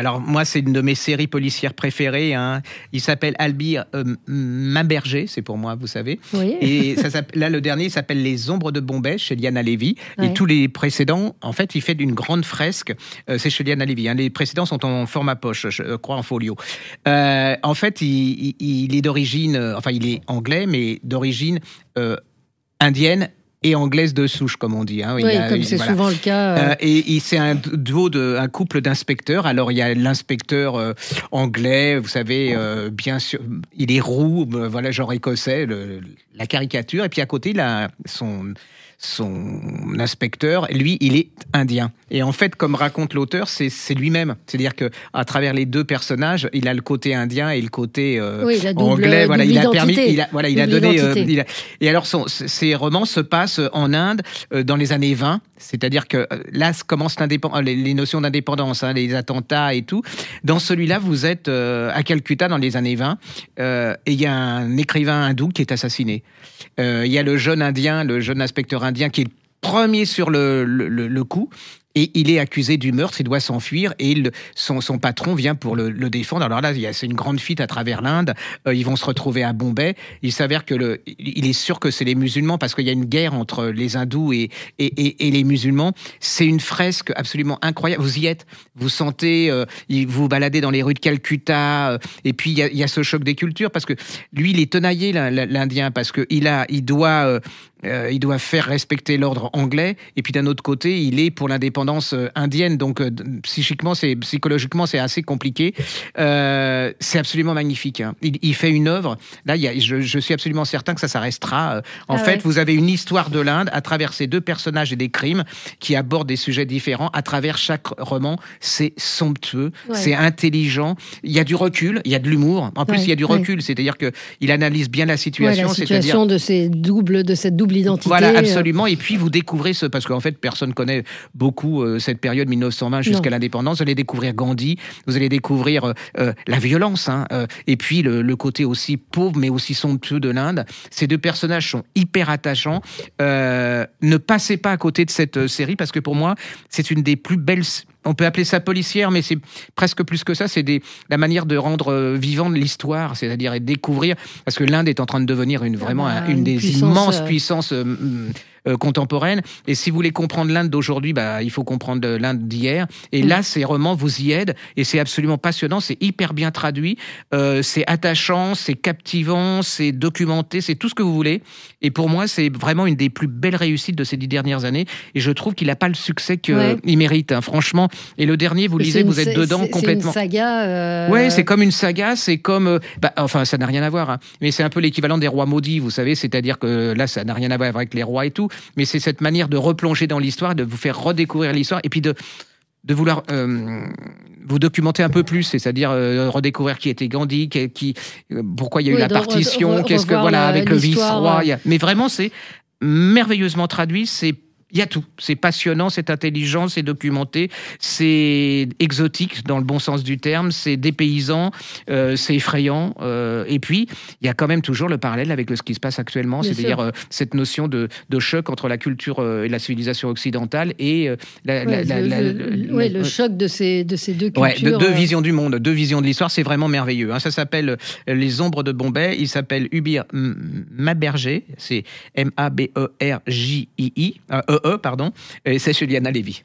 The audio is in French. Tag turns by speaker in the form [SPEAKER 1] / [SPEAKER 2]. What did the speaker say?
[SPEAKER 1] alors moi, c'est une de mes séries policières préférées. Hein. Il s'appelle Albir Maberger, c'est pour moi, vous savez.
[SPEAKER 2] Oui.
[SPEAKER 1] Et là, le dernier, il s'appelle Les Ombres de Bombay, chez Liana Levy.
[SPEAKER 2] Oui.
[SPEAKER 1] Et tous les précédents, en fait, il fait d'une grande fresque. C'est chez Liana Levy. Hein. Les précédents sont en format poche, je crois, en folio. En fait, il est d'origine, il est anglais, mais d'origine indienne et anglaise de souche, comme on dit. Hein.
[SPEAKER 2] Oui, comme c'est souvent le cas.
[SPEAKER 1] Et c'est un couple d'inspecteurs. Alors, il y a l'inspecteur anglais, vous savez, bien sûr, il est roux, genre écossais, la caricature. Et puis à côté, il a son inspecteur, lui, il est indien. Et en fait, comme raconte l'auteur, c'est lui-même. C'est-à-dire qu'à travers les deux personnages, il a le côté indien et le côté anglais. Voilà, il a permis, il a donné. Et alors, ses romans se passent en Inde dans les années 20. C'est-à-dire que là commencent les notions d'indépendance, hein, les attentats et tout. Dans celui-là, vous êtes à Calcutta dans les années 20, et il y a un écrivain hindou qui est assassiné. Il y a le jeune inspecteur indien qui est le premier sur le coup. Et il est accusé du meurtre, il doit s'enfuir et son patron vient pour le défendre. Alors là, c'est une grande fuite à travers l'Inde. Ils vont se retrouver à Bombay. Il s'avère que il est sûr que c'est les musulmans parce qu'il y a une guerre entre les hindous et les musulmans. C'est une fresque absolument incroyable. Vous y êtes, vous sentez, vous vous baladez dans les rues de Calcutta. Et puis il y a ce choc des cultures parce que lui, il est tenaillé, l'Indien, parce que il doit faire respecter l'ordre anglais, et puis d'un autre côté, il est pour l'indépendance indienne, donc psychologiquement, c'est assez compliqué. C'est absolument magnifique. Hein. Il fait une œuvre. Là, je suis absolument certain que ça restera. Vous avez une histoire de l'Inde à travers ces deux personnages et des crimes qui abordent des sujets différents à travers chaque roman. C'est somptueux, c'est intelligent. Il y a du recul, il y a de l'humour. En plus, il y a du recul, c'est-à-dire qu'il analyse bien la situation.
[SPEAKER 2] La situation de cette double identité.
[SPEAKER 1] Voilà, absolument. Et puis, vous découvrez parce qu'en fait, personne connaît beaucoup cette période 1920 jusqu'à l'indépendance. Vous allez découvrir Gandhi, vous allez découvrir la violence, hein, et puis le côté aussi pauvre, mais aussi somptueux de l'Inde. Ces deux personnages sont hyper attachants. Ne passez pas à côté de cette série, parce que pour moi, c'est une des plus belles... On peut appeler ça policière, mais c'est presque plus que ça. C'est la manière de rendre vivante l'histoire, c'est-à-dire et découvrir, parce que l'Inde est en train de devenir une des immenses puissances contemporaines. Et si vous voulez comprendre l'Inde d'aujourd'hui, il faut comprendre l'Inde d'hier. Et là, ces romans vous y aident, et c'est absolument passionnant. C'est hyper bien traduit, c'est attachant, c'est captivant, c'est documenté, c'est tout ce que vous voulez. Et pour moi, c'est vraiment une des plus belles réussites de ces 10 dernières années. Et je trouve qu'il n'a pas le succès qu'il mérite, hein, franchement. Et le dernier, vous lisez, vous êtes dedans complètement.
[SPEAKER 2] C'est une saga.
[SPEAKER 1] Ouais, c'est comme une saga, c'est comme. Ça n'a rien à voir, hein, mais c'est un peu l'équivalent des rois maudits, vous savez, c'est-à-dire que là, ça n'a rien à voir avec les rois et tout, mais c'est cette manière de replonger dans l'histoire, de vous faire redécouvrir l'histoire, et puis de vouloir vous documenter un peu plus, c'est-à-dire redécouvrir qui était Gandhi, pourquoi il y a eu la partition, avec le vice-roi. Mais vraiment, c'est merveilleusement traduit, il y a tout. C'est passionnant, c'est intelligent, c'est documenté, c'est exotique dans le bon sens du terme, c'est dépaysant, c'est effrayant. Et puis, il y a quand même toujours le parallèle avec ce qui se passe actuellement, c'est-à-dire cette notion de choc entre la culture et la civilisation occidentale et
[SPEAKER 2] le choc de ces deux cultures.
[SPEAKER 1] Deux visions du monde, deux visions de l'histoire, c'est vraiment merveilleux. Hein. Ça s'appelle Les Ombres de Bombay, il s'appelle Albir Maberger, c'est Maberjii, pardon, et c'est chez Liana Levy.